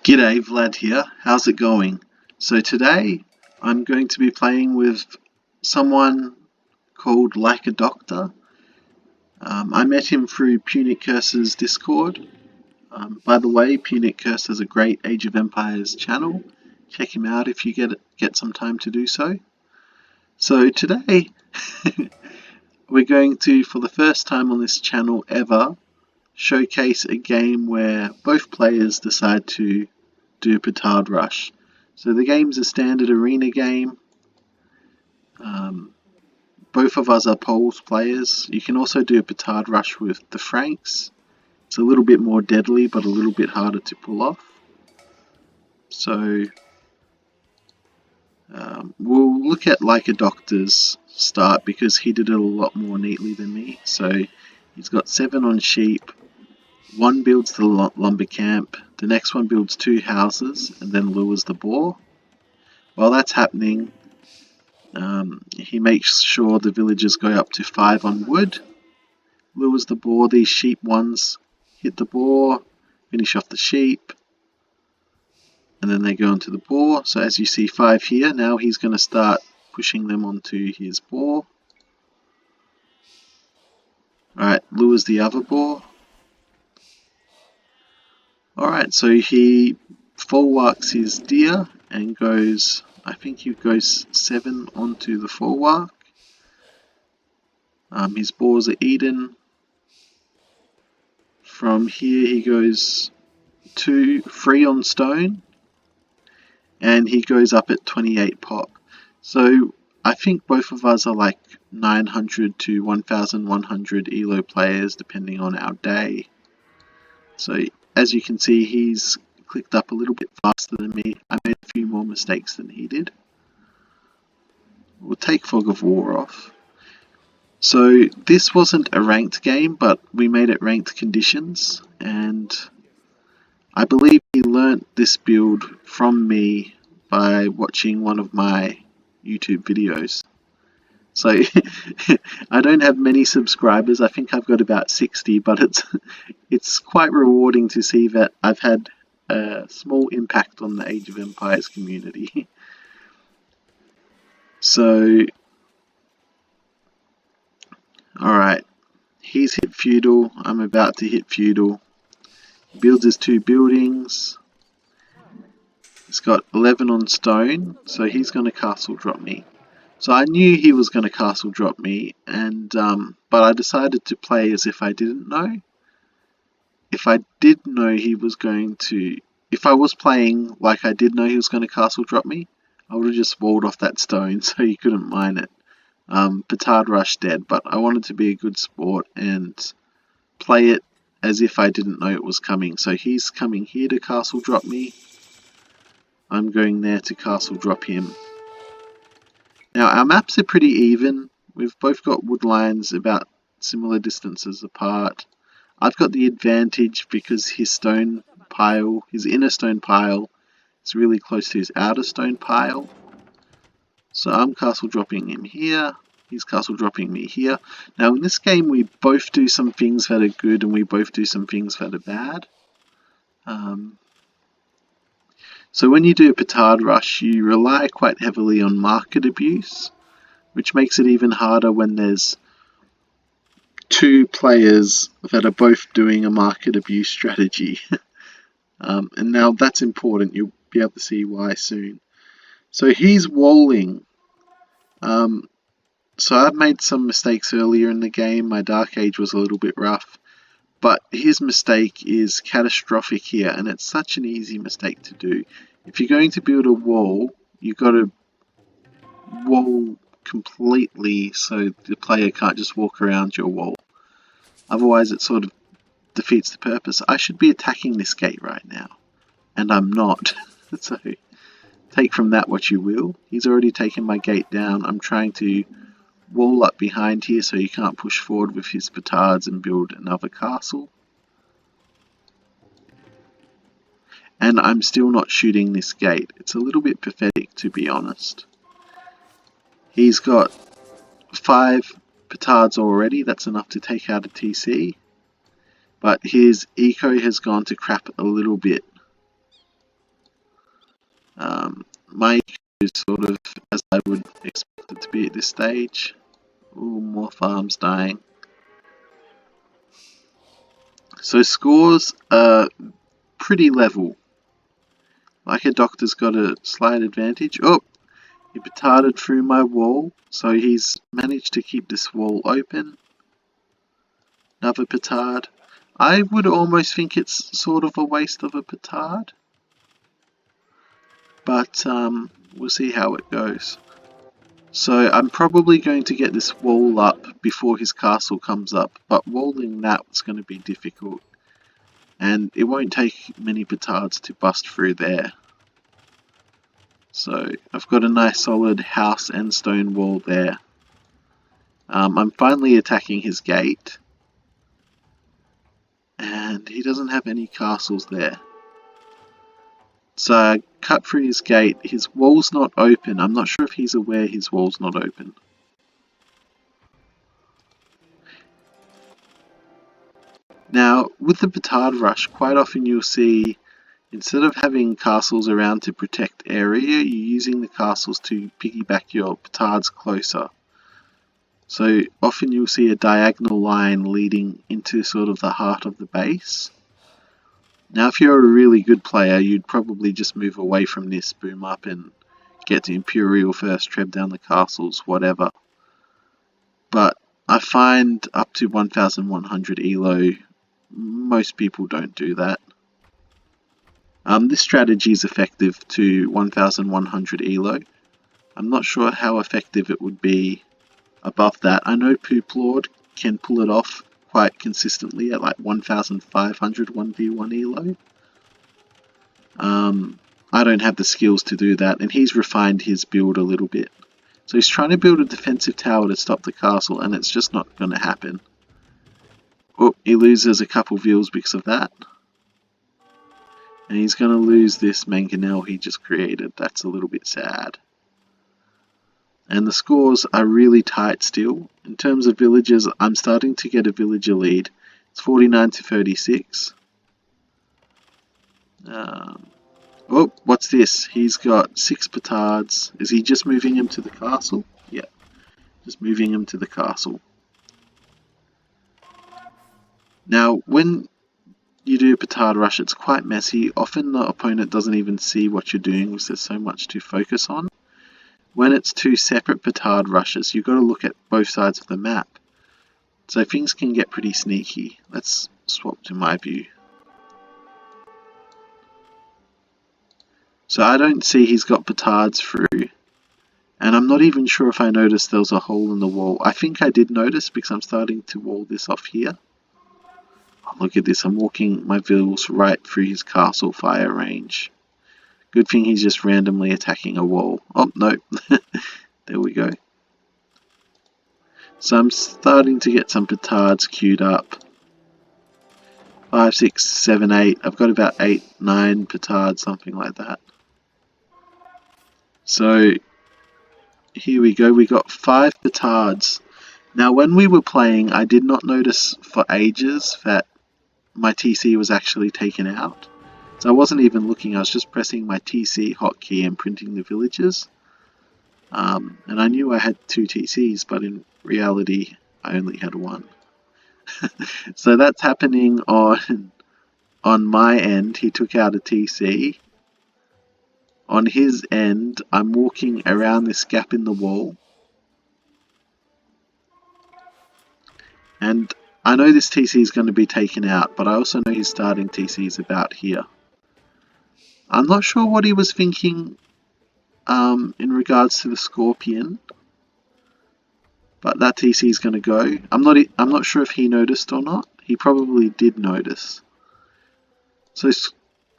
G'day, Vlad here. How's it going? So today I'm going to be playing with someone called Like a Doctor. I met him through Punic Curse's Discord. By the way, Punic Curse has a great Age of Empires channel. Check him out if you get some time to do so. So today we're going to, for the first time on this channel ever, showcase a game where both players decide to do Petard Rush. So the game's a standard arena game. Both of us are Poles players. You can also do a Petard Rush with the Franks. It's a little bit more deadly, but a little bit harder to pull off. So we'll look at Like a Doctor's start because he did it a lot more neatly than me. So he's got 7 on sheep. One builds the lumber camp, the next one builds 2 houses and then lures the boar. While that's happening, he makes sure the villagers go up to 5 on wood, lures the boar. These sheep ones hit the boar, finish off the sheep, and then they go into the boar. So as you see 5 here, now he's going to start pushing them onto his boar. Alright, lures the other boar. Alright, so he folwarks his deer and goes, I think he goes 7 onto the folwark. His boars are eaten. From here he goes 3 on stone, and he goes up at 28 pop. So I think both of us are like 900 to 1100 ELO players depending on our day. So as you can see, he's clicked up a little bit faster than me. I made a few more mistakes than he did. We'll take Fog of War off. So this wasn't a ranked game, but we made it ranked conditions, and I believe he learnt this build from me by watching one of my YouTube videos. So I don't have many subscribers. I think I've got about 60, but it's quite rewarding to see that I've had a small impact on the Age of Empires community. So alright, he's hit feudal, I'm about to hit feudal. He builds his 2 buildings. He's got 11 on stone, so he's going to castle drop me. So I knew he was going to castle drop me, and but I decided to play as if I didn't know. If I did know he was going to, if I was playing like I did know he was going to castle drop me, I would have just walled off that stone so he couldn't mine it. Petard Rush dead, but I wanted to be a good sport and play it as if I didn't know it was coming. So he's coming here to castle drop me. I'm going there to castle drop him. Now our maps are pretty even. We've both got wood lines about similar distances apart. I've got the advantage because his stone pile, his inner stone pile, is really close to his outer stone pile. So I'm castle dropping him here. He's castle dropping me here. Now in this game we both do some things that are good and we both do some things that are bad. So when you do a Petard Rush, you rely quite heavily on market abuse, which makes it even harder when there's 2 players that are both doing a market abuse strategy. And now that's important, you'll be able to see why soon. So he's walling. So I've made some mistakes earlier in the game. My Dark Age was a little bit rough, but his mistake is catastrophic here, and it's such an easy mistake to do. If you're going to build a wall, you've got to wall completely so the player can't just walk around your wall. Otherwise it sort of defeats the purpose. I should be attacking this gate right now, and I'm not. So take from that what you will. He's already taken my gate down. I'm trying to wall up behind here so he can't push forward with his petards and build another castle. And I'm still not shooting this gate. It's a little bit pathetic, to be honest. He's got 5 petards already. That's enough to take out a TC. But his eco has gone to crap a little bit. my eco is sort of as I would expect it to be at this stage. Ooh, more farms dying. So scores are pretty level. Like a doctor's got a slight advantage. Oh, he petarded through my wall, so he's managed to keep this wall open. Another petard. I would almost think it's sort of a waste of a petard, but we'll see how it goes. So I'm probably going to get this wall up before his castle comes up, but walling that's going to be difficult, and it won't take many petards to bust through there. So I've got a nice solid house and stone wall there. I'm finally attacking his gate, and he doesn't have any castles there. So I cut through his gate. His wall's not open. I'm not sure if he's aware his wall's not open. Now, with the petard rush, quite often you'll see, instead of having castles around to protect area, you're using the castles to piggyback your petards closer. So often you'll see a diagonal line leading into sort of the heart of the base. Now, if you're a really good player, you'd probably just move away from this, boom up and get to Imperial first, tread down the castles, whatever. But I find up to 1100 elo, most people don't do that. This strategy is effective to 1100 elo. I'm not sure how effective it would be above that. I know Poop Lord can pull it off quite consistently at like 1500 1v1 elo. I don't have the skills to do that, and he's refined his build a little bit. So he's trying to build a defensive tower to stop the castle, and it's just not going to happen. Oh, he loses a couple views because of that. And he's going to lose this mangonel he just created. That's a little bit sad. And the scores are really tight still. In terms of villages, I'm starting to get a villager lead. It's 49 to 36. Oh, what's this? He's got 6 petards. Is he just moving him to the castle? Yeah, just moving him to the castle. Now, when you do a petard rush, it's quite messy. Often the opponent doesn't even see what you're doing because there's so much to focus on. When it's 2 separate petard rushes, you've got to look at both sides of the map. So things can get pretty sneaky. Let's swap to my view. So I don't see he's got petards through. And I'm not even sure if I noticed there was a hole in the wall. I think I did notice because I'm starting to wall this off here. Oh, look at this, I'm walking my vills right through his castle fire range. Good thing he's just randomly attacking a wall. Oh, no. There we go. So I'm starting to get some petards queued up. 5, 6, 7, 8. I've got about 8, 9 petards, something like that. So here we go. We got 5 petards. Now when we were playing, I did not notice for ages that my TC was actually taken out. So I wasn't even looking, I was just pressing my TC hotkey and printing the villages. And I knew I had 2 TCs, but in reality I only had 1. So that's happening on my end. He took out a TC. On his end, I'm walking around this gap in the wall. And I know this TC is going to be taken out, but I also know his starting TC is about here. I'm not sure what he was thinking in regards to the Scorpion, but that TC is going to go. I'm not sure if he noticed or not. He probably did notice. So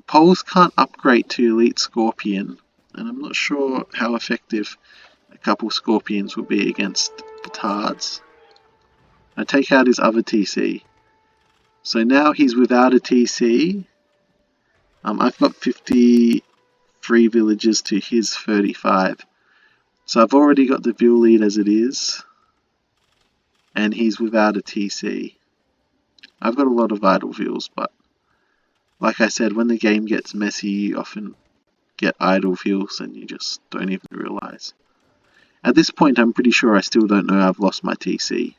Poles can't upgrade to Elite Scorpion, and I'm not sure how effective a couple Scorpions will be against petards. I take out his other TC. So now he's without a TC. I've got 53 villages to his 35. So I've already got the Ville lead as it is. And he's without a TC. I've got a lot of idle vills, but like I said, when the game gets messy, you often get idle fuels and you just don't even realise. At this point I'm pretty sure I still don't know I've lost my TC.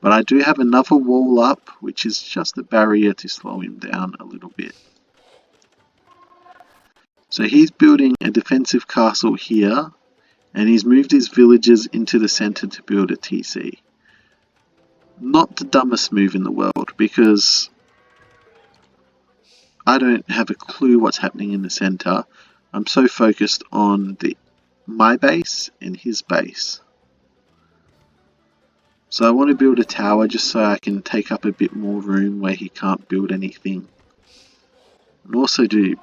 But I do have another wall up, which is just a barrier to slow him down a little bit. So he's building a defensive castle here, and he's moved his villagers into the centre to build a TC. Not the dumbest move in the world, because I don't have a clue what's happening in the centre. I'm so focused on my base and his base. So I want to build a tower just so I can take up a bit more room where he can't build anything. And also to,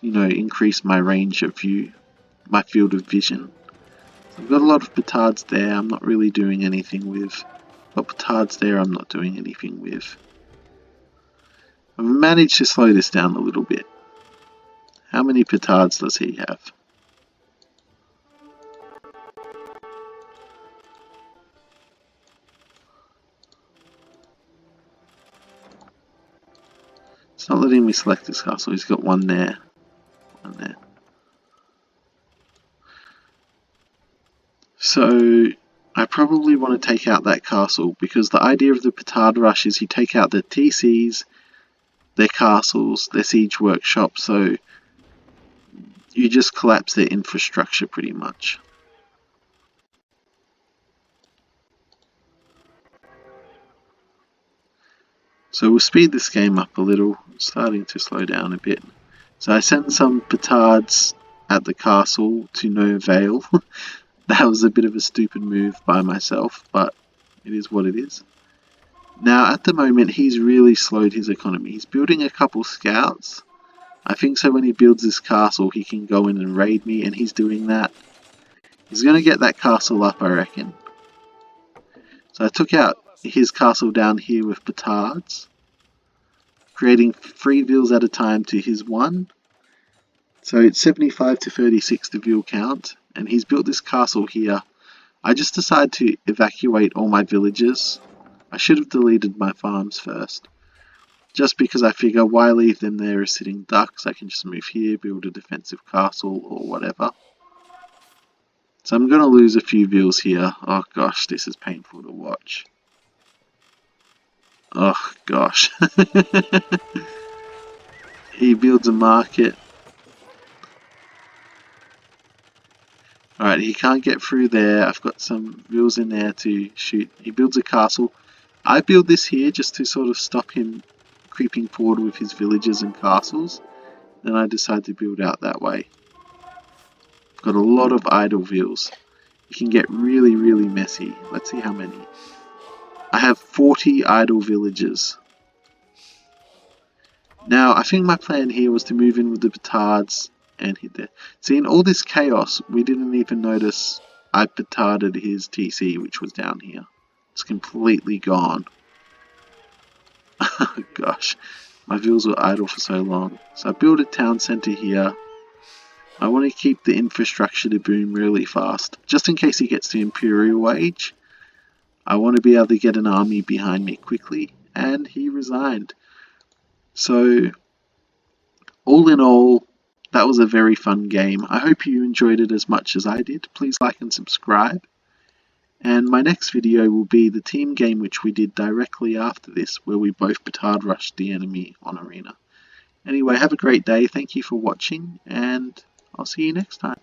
increase my range of view, my field of vision. So I've got a lot of petards there I'm not really doing anything with. Got petards there I'm not doing anything with. I've managed to slow this down a little bit. How many petards does he have? It's not letting me select this castle. He's got one there. One there. So I probably want to take out that castle, because the idea of the petard rush is you take out their TCs, their castles, their siege workshop, so you just collapse their infrastructure pretty much. So we'll speed this game up a little, starting to slow down a bit. So I sent some petards at the castle to no avail. That was a bit of a stupid move by myself, but it is what it is. Now at the moment he's really slowed his economy. He's building a couple scouts. I think so when he builds this castle he can go in and raid me, and he's doing that. He's going to get that castle up, I reckon. So I took out his castle down here with petards, creating 3 vills at a time to his 1. So it's 75 to 36 the vill count, and he's built this castle here. I just decided to evacuate all my villagers. I should have deleted my farms first, just because I figure why leave them there as sitting ducks. I can just move here, build a defensive castle or whatever. So I'm going to lose a few vills here. Oh gosh, this is painful to watch. Oh gosh. He builds a market. Alright, he can't get through there. I've got some vills in there to shoot. He builds a castle. I build this here just to sort of stop him creeping forward with his villages and castles. Then I decide to build out that way. I've got a lot of idle vills. It can get really, really messy. Let's see how many. I have 40 idle villages. Now, I think my plan here was to move in with the petards and hit there. See, in all this chaos, we didn't even notice I petarded his TC, which was down here. It's completely gone. Oh gosh, my vills were idle for so long. So I built a town centre here. I want to keep the infrastructure to boom really fast, just in case he gets to Imperial Age. I want to be able to get an army behind me quickly, and he resigned. So, all in all, that was a very fun game. I hope you enjoyed it as much as I did. Please like and subscribe. And my next video will be the team game which we did directly after this, where we both petard rushed the enemy on arena. Anyway, have a great day. Thank you for watching, and I'll see you next time.